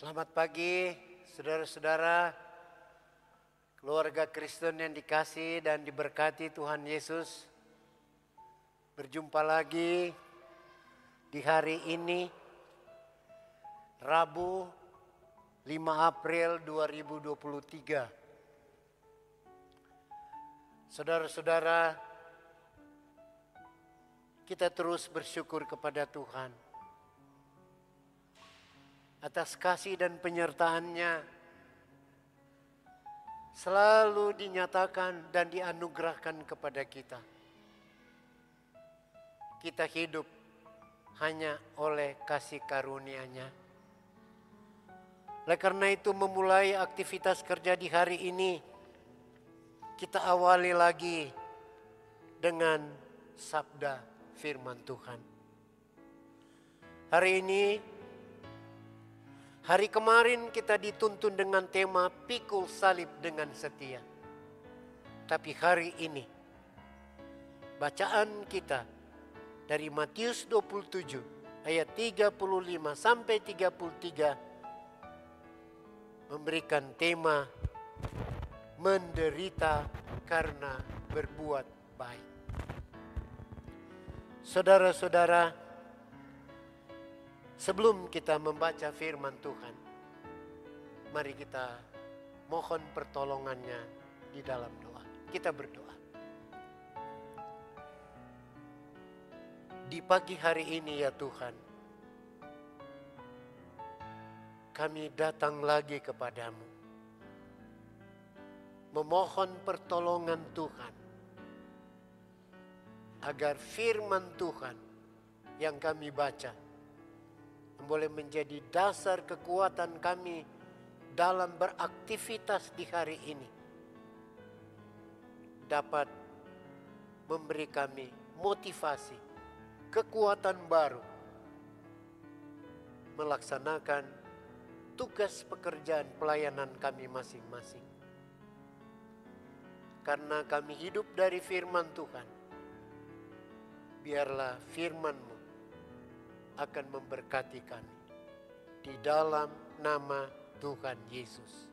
Selamat pagi, saudara-saudara, keluarga Kristen yang dikasihi dan diberkati Tuhan Yesus. Berjumpa lagi di hari ini, Rabu 5 April 2023. Saudara-saudara, kita terus bersyukur kepada Tuhan atas kasih dan penyertaan-Nya selalu dinyatakan dan dianugerahkan kepada kita. Kita hidup hanya oleh kasih karunia-Nya. Oleh karena itu memulai aktivitas kerja di hari ini, kita awali lagi dengan sabda firman Tuhan. Hari ini, hari kemarin kita dituntun dengan tema pikul salib dengan setia. Tapi hari ini bacaan kita dari Matius 27 ayat 35 sampai 33 memberikan tema menderita karena berbuat baik. Saudara-saudara, sebelum kita membaca firman Tuhan, mari kita mohon pertolongan-Nya di dalam doa. Kita berdoa. Di pagi hari ini ya Tuhan, kami datang lagi kepadamu, memohon pertolongan Tuhan, agar firman Tuhan yang kami baca boleh menjadi dasar kekuatan kami dalam beraktivitas di hari ini, dapat memberi kami motivasi, kekuatan baru melaksanakan tugas pekerjaan pelayanan kami masing-masing. Karena kami hidup dari firman Tuhan, biarlah firman-Mu akan memberkati kami di dalam nama Tuhan Yesus.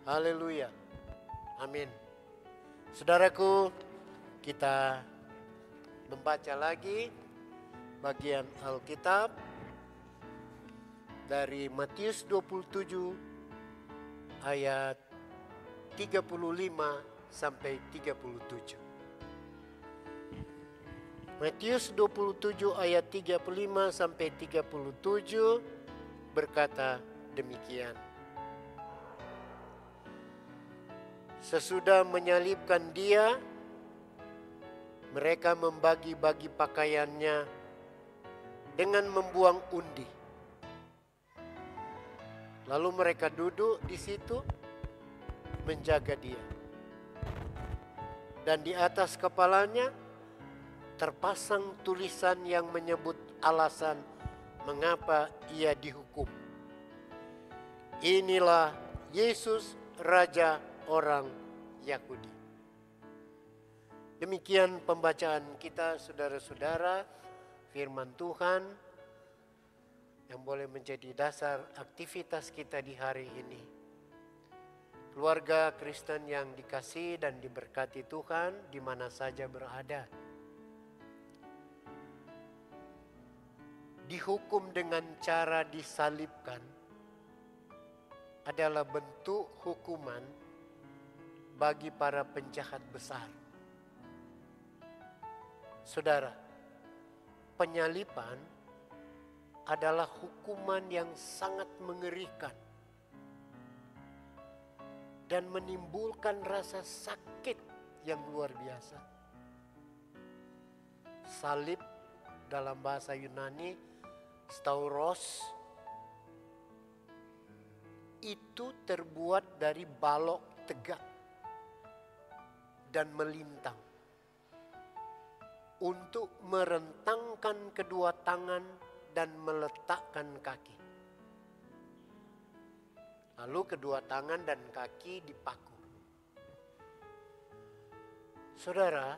Haleluya. Amin. Saudaraku, kita membaca lagi bagian Alkitab dari Matius 27 ayat 35 sampai 37. Matius 27 ayat 35 sampai 37 berkata demikian. Sesudah menyalibkan Dia, mereka membagi-bagi pakaiannya dengan membuang undi. Lalu mereka duduk di situ menjaga Dia. Dan di atas kepalanya terpasang tulisan yang menyebut alasan mengapa Ia dihukum. Inilah Yesus, Raja orang Yahudi. Demikian pembacaan kita, saudara-saudara, firman Tuhan yang boleh menjadi dasar aktivitas kita di hari ini. Keluarga Kristen yang dikasihi dan diberkati Tuhan di mana saja berada. Dihukum dengan cara disalibkan adalah bentuk hukuman bagi para penjahat besar. Saudara, penyaliban adalah hukuman yang sangat mengerikan dan menimbulkan rasa sakit yang luar biasa. Salib dalam bahasa Yunani, stauros, itu terbuat dari balok tegak dan melintang untuk merentangkan kedua tangan dan meletakkan kaki. Lalu kedua tangan dan kaki dipaku. Saudara,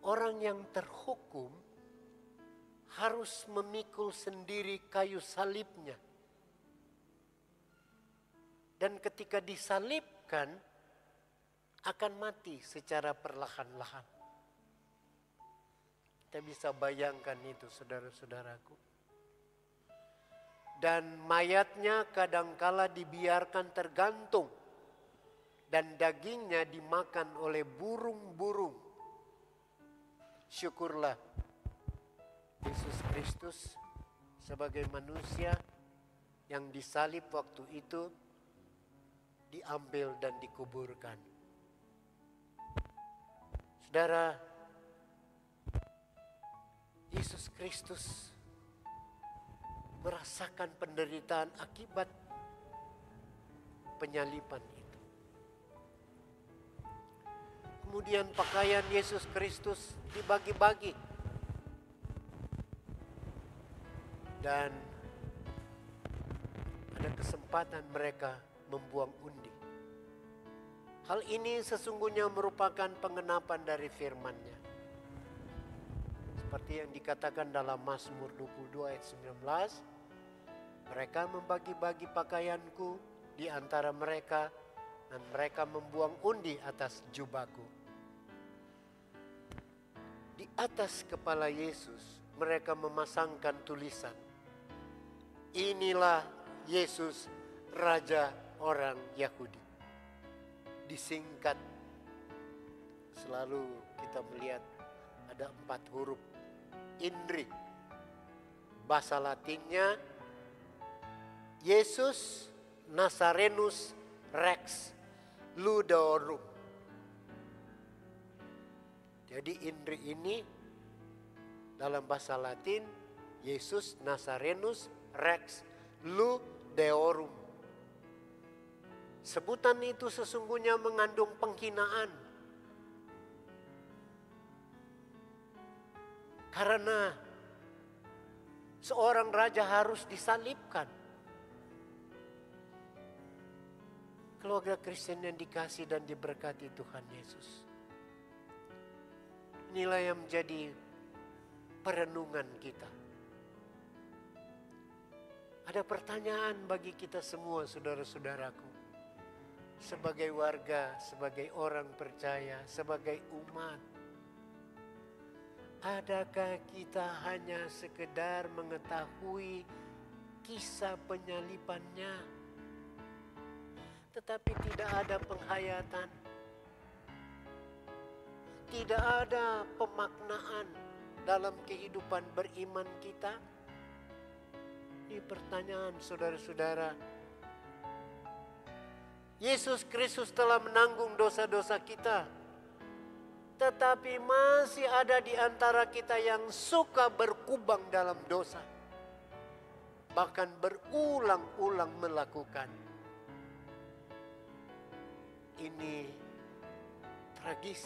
orang yang terhukum harus memikul sendiri kayu salibnya Dan ketika disalibkan akan mati secara perlahan-lahan. Kita bisa bayangkan itu saudara-saudaraku. Dan mayatnya kadangkala dibiarkan tergantung. Dan dagingnya dimakan oleh burung-burung. Syukurlah Yesus Kristus sebagai manusia yang disalib waktu itu diambil dan dikuburkan. Saudara, Yesus Kristus merasakan penderitaan akibat penyaliban itu. Kemudian pakaian Yesus Kristus dibagi-bagi. Dan ada kesempatan mereka membuang undi. Hal ini sesungguhnya merupakan pengenapan dari firman-Nya. Seperti yang dikatakan dalam Mazmur 22 ayat 19. Mereka membagi-bagi pakaianku di antara mereka dan mereka membuang undi atas jubahku. Di atas kepala Yesus mereka memasangkan tulisan, "Inilah Yesus, Raja orang Yahudi." Disingkat, selalu kita melihat ada 4 huruf INRI. Bahasa Latinnya Yesus Nazarenus Rex Ludorum. Jadi INRI ini dalam bahasa Latin Yesus Nazarenus Rex Ludeorum. Sebutan itu sesungguhnya mengandung penghinaan. Karena seorang raja harus disalibkan. Keluarga Kristen yang dikasihi dan diberkati Tuhan Yesus. Inilah yang menjadi perenungan kita. Ada pertanyaan bagi kita semua, saudara-saudaraku. Sebagai warga, sebagai orang percaya, sebagai umat. Adakah kita hanya sekedar mengetahui kisah penyalibannya, tetapi tidak ada penghayatan, tidak ada pemaknaan dalam kehidupan beriman kita? Ini pertanyaan saudara-saudara. Yesus Kristus telah menanggung dosa-dosa kita. Tetapi masih ada di antara kita yang suka berkubang dalam dosa. Bahkan berulang-ulang melakukan. Ini tragis.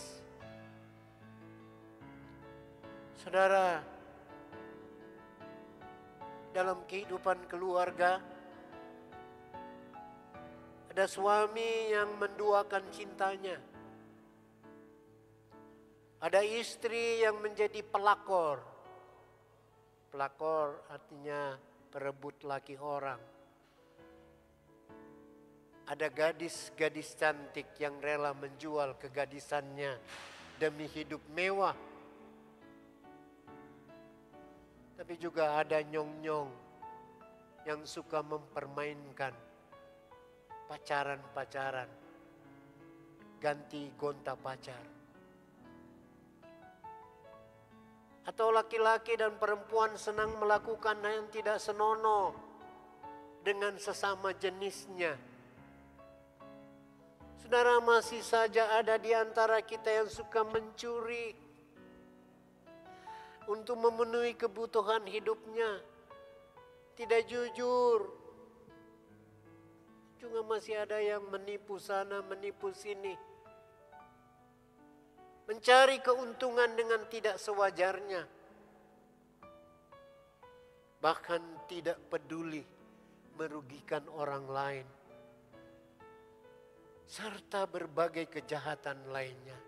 Saudara, dalam kehidupan keluarga, ada suami yang menduakan cintanya. Ada istri yang menjadi pelakor. Pelakor artinya perebut laki orang. Ada gadis-gadis cantik yang rela menjual kegadisannya demi hidup mewah. Tapi juga ada nyong-nyong yang suka mempermainkan pacaran-pacaran, ganti gonta pacar. Atau laki-laki dan perempuan senang melakukan yang tidak senonoh dengan sesama jenisnya. Saudara, masih saja ada di antara kita yang suka mencuri untuk memenuhi kebutuhan hidupnya. Tidak jujur. Juga masih ada yang menipu sana, menipu sini. Mencari keuntungan dengan tidak sewajarnya. Bahkan tidak peduli merugikan orang lain. Serta berbagai kejahatan lainnya.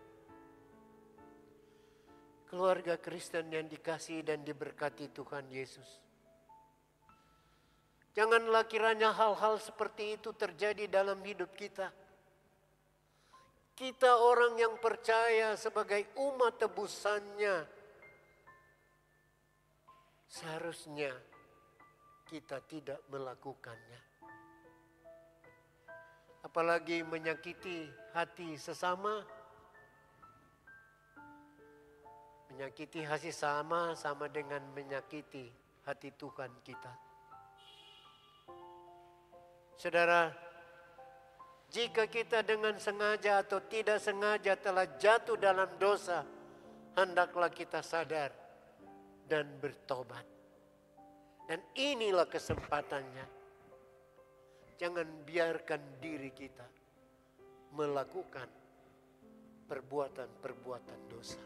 Keluarga Kristen yang dikasihi dan diberkati Tuhan Yesus. Janganlah kiranya hal-hal seperti itu terjadi dalam hidup kita. Kita orang yang percaya sebagai umat tebusannya, seharusnya kita tidak melakukannya. Apalagi menyakiti hati sesama. Menyakiti hati sama dengan menyakiti hati Tuhan kita. Saudara, jika kita dengan sengaja atau tidak sengaja telah jatuh dalam dosa, hendaklah kita sadar dan bertobat. Dan inilah kesempatannya. Jangan biarkan diri kita melakukan perbuatan-perbuatan dosa.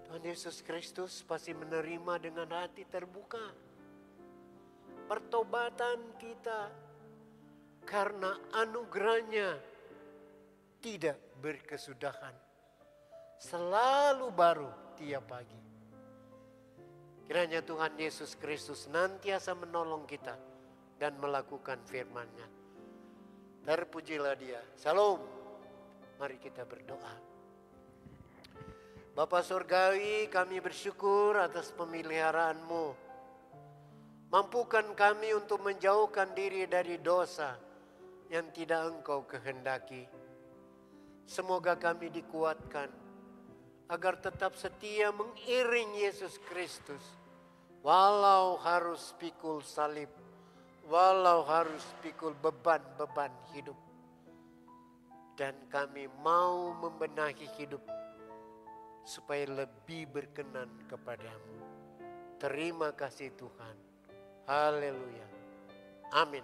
Tuhan Yesus Kristus pasti menerima dengan hati terbuka pertobatan kita, karena anugerahnya tidak berkesudahan, selalu baru tiap pagi. Kiranya Tuhan Yesus Kristus senantiasa menolong kita dan melakukan firman-Nya. Terpujilah Dia. Salam. Mari kita berdoa. Bapa Surgawi, kami bersyukur atas pemeliharaan-Mu. Mampukan kami untuk menjauhkan diri dari dosa yang tidak Engkau kehendaki. Semoga kami dikuatkan agar tetap setia mengiring Yesus Kristus. Walau harus pikul salib, walau harus pikul beban-beban hidup. Dan kami mau membenahi hidup supaya lebih berkenan kepadamu. Terima kasih Tuhan. Haleluya. Amin.